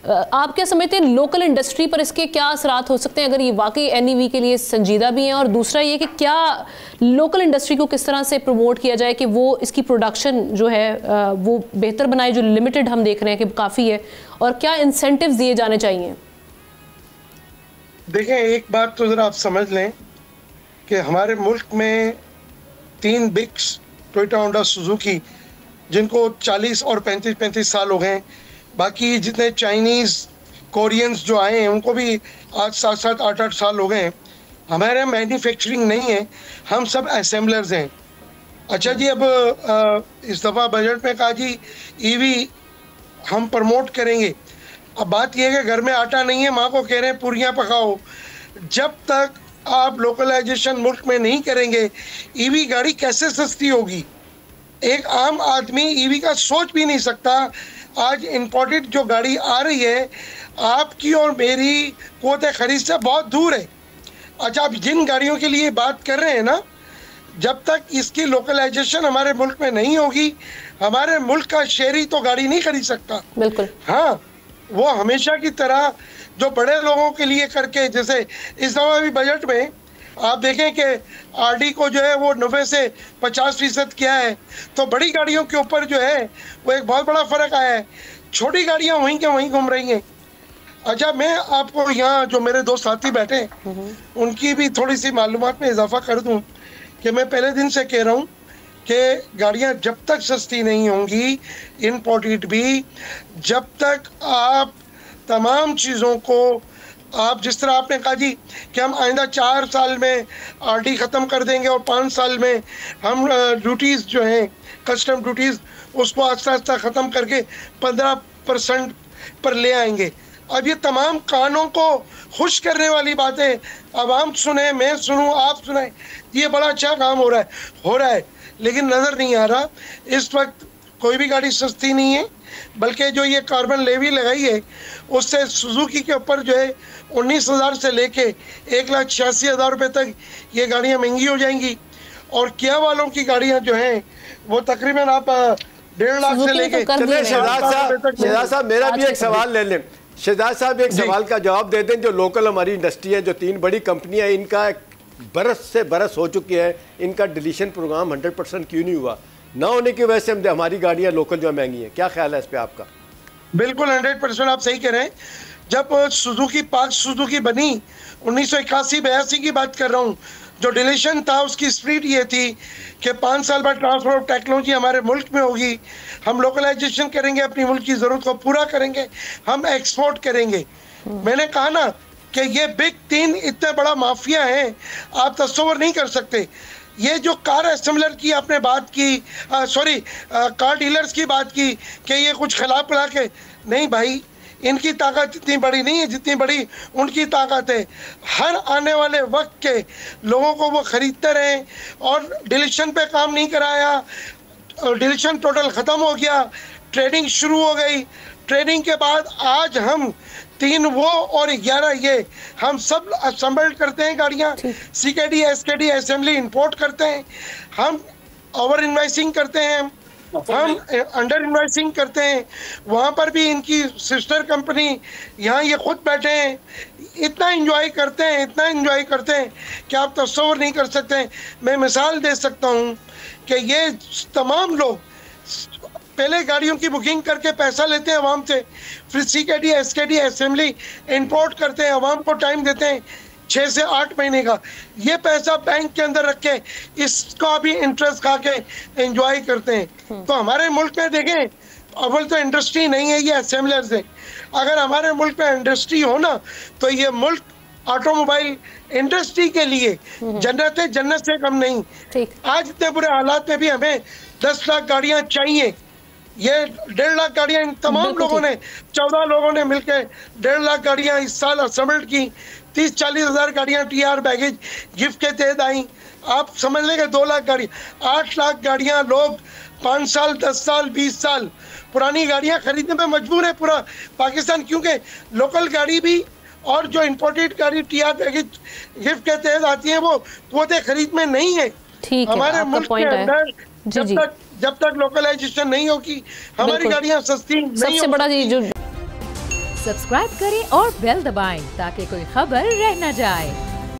आप क्या समझते हैं लोकल इंडस्ट्री पर इसके क्या असरात हो सकते हैं, अगर ये वाकई एनईवी के लिए संजीदा भी हैं? और दूसरा ये कि क्या लोकल इंडस्ट्री को किस तरह से प्रमोट किया जाए कि वो इसकी प्रोडक्शन जो है वो बेहतर बनाए, जो लिमिटेड हम देख रहे हैं कि काफ़ी है, और क्या इंसेंटिव्स दिए जाने चाहिए? देखें, एक बात तो ज़रा आप समझ लें कि हमारे मुल्क में 3 बिग्स टोयोटा, होंडा, सुजुकी, जिनको 40 और 35 साल हो गए, बाकी जितने चाइनीज़, कोरियंस जो आए हैं उनको भी आज 7-7, 8-8 साल हो गए। हमारे मैन्युफैक्चरिंग नहीं है, हम सब असेंबलर्स हैं। अच्छा जी, अब इस दफ़ा बजट में कहा जी ईवी हम प्रमोट करेंगे। अब बात यह है कि घर में आटा नहीं है, माँ को कह रहे हैं पूरियाँ पकाओ। जब तक आप लोकलाइजेशन मुल्क में नहीं करेंगे, ईवी गाड़ी कैसे सस्ती होगी? एक आम आदमी ईवी का सोच भी नहीं सकता। आज इंपोर्टेड जो गाड़ी आ रही है आपकी और मेरी क़ुव्वत खरीद से बहुत दूर है। अच्छा, आप जिन गाड़ियों के लिए बात कर रहे हैं ना, जब तक इसकी लोकलाइजेशन हमारे मुल्क में नहीं होगी, हमारे मुल्क का शहरी तो गाड़ी नहीं खरीद सकता। बिल्कुल। हाँ, वो हमेशा की तरह जो बड़े लोगों के लिए करके, जैसे इस दफ़ा भी बजट में आप देखें कि आरडी को जो है वो 90 से 50% किया है, तो बड़ी गाड़ियों के ऊपर जो है वो एक बहुत बड़ा फ़र्क आया है। छोटी गाड़ियां वहीं के वहीं घूम रही हैं। अच्छा, मैं आपको यहाँ जो मेरे 2 साथी बैठे हैं उनकी भी थोड़ी सी मालूमात में इजाफा कर दूँ कि मैं पहले दिन से कह रहा हूँ कि गाड़ियाँ जब तक सस्ती नहीं होंगी, इम्पोर्टेड भी, जब तक आप तमाम चीज़ों को, आप जिस तरह आपने कहा जी कि हम आइंदा 4 साल में आरडी ख़त्म कर देंगे और 5 साल में हम ड्यूटीज़ जो हैं, कस्टम ड्यूटीज़, उसको आस्ता आस्ता ख़त्म करके 15% पर ले आएंगे। अब ये तमाम कानों को खुश करने वाली बातें अब हम सुने, मैं सुनूं, आप सुने, ये बड़ा अच्छा काम हो रहा है, लेकिन नज़र नहीं आ रहा। इस वक्त कोई भी गाड़ी सस्ती नहीं है, बल्कि जो ये कार्बन लेवी लगाई है उससे सुजुकी के ऊपर जो है 19,000 से लेके 1,86,000 रुपये तक ये गाड़ियाँ महंगी हो जाएंगी। और किया वालों की गाड़ियाँ जो हैं वो तकरीबन आप 1.5 लाख से लेके। शहजाद साहब, मेरा भी एक सवाल ले लें। शहजाद साहब, एक सवाल का जवाब दे दें। जो लोकल हमारी इंडस्ट्री है, जो 3 बड़ी कंपनियाँ, इनका बरस से बरस हो चुकी है, इनका डिलीशन प्रोग्राम 100% क्यों नहीं हुआ? ना होने की वजह से हमारी गाड़ियाँ लोकल जो महंगी हैं। क्या ख्याल है इस पर आपका? बिल्कुल 100% आप सही कह रहे हैं। जब सुजुकी, पाक सुजुकी बनी 1981-82 की बात कर रहा हूँ, जो डिलीशन था उसकी स्पीड ये थी कि 5 साल बाद ट्रांसफर ऑफ टेक्नोलॉजी हमारे मुल्क में होगी, हम लोकलाइजेशन करेंगे, अपनी मुल्क की ज़रूरत को पूरा करेंगे, हम एक्सपोर्ट करेंगे। मैंने कहा ना कि ये बिग 3 इतना बड़ा माफिया है, आप तस्वर नहीं कर सकते। ये जो कार असेंबलर की आपने बात की, कार डीलर्स की बात की कि ये कुछ खिला पिला के, नहीं भाई, इनकी ताकत इतनी बड़ी नहीं है जितनी बड़ी उनकी ताकत है। हर आने वाले वक्त के लोगों को वो खरीदते रहे, और डिलीशन पे काम नहीं कराया, डिलीशन टोटल ख़त्म हो गया, ट्रेडिंग शुरू हो गई। ट्रेडिंग के बाद आज हम 3 वो और 11 ये, हम सब असेंबल्ड करते हैं गाड़ियाँ, CKD SKD असेंबली इंपोर्ट करते हैं, हम ओवर इन्वाइसिंग करते हैं, हम अंडर इन्वाइसिंग करते हैं। वहाँ पर भी इनकी सिस्टर कंपनी, यहाँ ये खुद बैठे हैं, इतना एंजॉय करते हैं कि आप तस्वर नहीं कर सकते। मैं मिसाल दे सकता हूँ कि ये तमाम लोग पहले गाड़ियों की बुकिंग करके पैसा लेते हैं अवाम से, फिर CKD SKD असेंबली इंपोर्ट करते हैं, अवाम को टाइम देते हैं 6 से 8 महीने का, ये पैसा बैंक के अंदर रख के इसका भी इंटरेस्ट खा के एंजॉय करते हैं। तो हमारे मुल्क में देखें, अव्वल तो इंडस्ट्री नहीं है, ये असेंबलर्स है। अगर हमारे मुल्क में इंडस्ट्री हो ना, तो ये मुल्क ऑटोमोबाइल इंडस्ट्री के लिए जन्नत है, जन्नत से कम नहीं। आज इतने बुरे हालात में भी हमें 10 लाख गाड़ियाँ चाहिए। ये 1.5 लाख गाड़ियाँ इन तमाम लोगों ने, 14 लोगों ने मिलकर 1.5 लाख गाड़ियाँ इस साल असेंबल्ड की। 30-40 हज़ार गाड़ियाँ TR बैगेज गिफ्ट के तहत आई। आप समझ लेंगे 2 लाख गाड़ी, 8 लाख गाड़ियाँ लोग 5 साल, 10 साल, 20 साल पुरानी गाड़ियाँ खरीदने में मजबूर है पूरा पाकिस्तान, क्योंकि लोकल गाड़ी भी और जो इम्पोर्टेड गाड़ी TR बैगेज गिफ्ट के तहत आती है वो क़ुव्वत खरीद में नहीं है। हमारे मुल्क के अंदर जब तक लोकलाइजेशन नहीं होगी, हमारी गाड़ियाँ सस्ती नहीं होगी। सब्सक्राइब करें और बेल दबाएं ताकि कोई खबर रह न जाए।